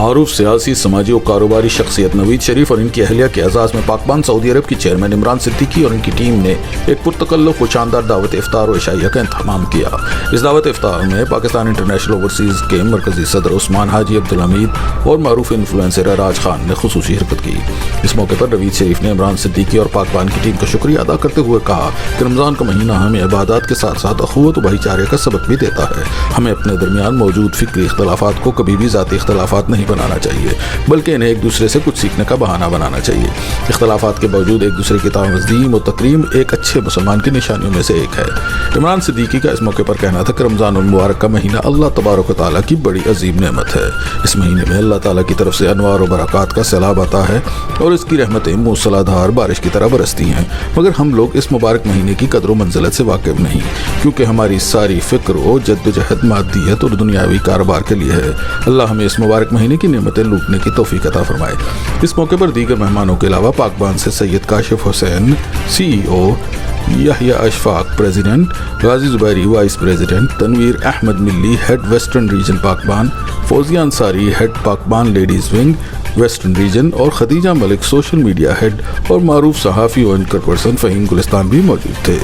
معروف سیاسی سماجی اور کاروباری شخصیت نوید شریف اور ان کی اہلیہ کے اعزاز میں پاکبان سعودی عرب کی چیئرمین عمران صدیقی اور ان کی ٹیم نے ایک پرتکلف و شاندار دعوت افطار و عشائیہ کا اہتمام کیا۔ اس دعوت افطار میں پاکستان انٹرنیشنل اوورسیز کے مرکزی صدر عثمان حاجی عبدالحمید اور معروف انفلوئنسر راج خان نے خصوصی شرکت کی۔ اس موقع پر نوید شریف نے عمران صدیقی اور پاکبان کی ٹیم کا شکریہ ادا کرتے ہوئے کہا کہ رمضان کا مہینہ ہمیں عبادات کے ساتھ ساتھ اخوت و بھائی چارے کا سبق بھی دیتا ہے۔ ہمیں اپنے درمیان موجود فکری اختلافات کو کبھی بھی ذاتی اختلافات نہیں بنانا چاہیے، بلکہ انہیں ایک دوسرے سے کچھ سیکھنے کا بہانہ بنانا چاہیے۔ اختلافات کے باوجود ایک دوسرے کی تعظیم و تکریم ایک اچھے مسلمان کی نشانیوں میں سے ایک ہے۔ عمران صدیقی کا اس موقع پر کہنا تھا کہ رمضان المبارک کا مہینہ اللہ تبارک و تعالیٰ کی بڑی عظیم نعمت ہے۔ اس مہینے میں اللہ تعالیٰ کی طرف سے انوار و برکات کا سیلاب آتا ہے اور اس کی رحمتیں موسلا دھار بارش کی طرح برستی ہیں، مگر ہم لوگ اس مبارک مہینے کی قدر و منزلت سے واقف نہیں، کیونکہ ہماری ساری فکر و جدوجہد مادیت اور دنیاوی کاروبار کے لیے ہے۔ اللہ ہمیں اس مبارک مہینے کی نعمتیں لوٹنے کی توفیق عطا فرمائے۔ اس موقع پر دیگر مہمانوں کے علاوہ پاکبان سے Syed Kashif Hussain CEO، Yahya Ishfaq president, Ghazi Zubairi vice president, Tanveer Ahmed ملی head western region Pakban, Fauzia Ansari head Pakban ladies wing western region اور Khadija Malik social media head اور معروف صحافی و اینکر پرسن فہیم گلستان بھی موجود تھے۔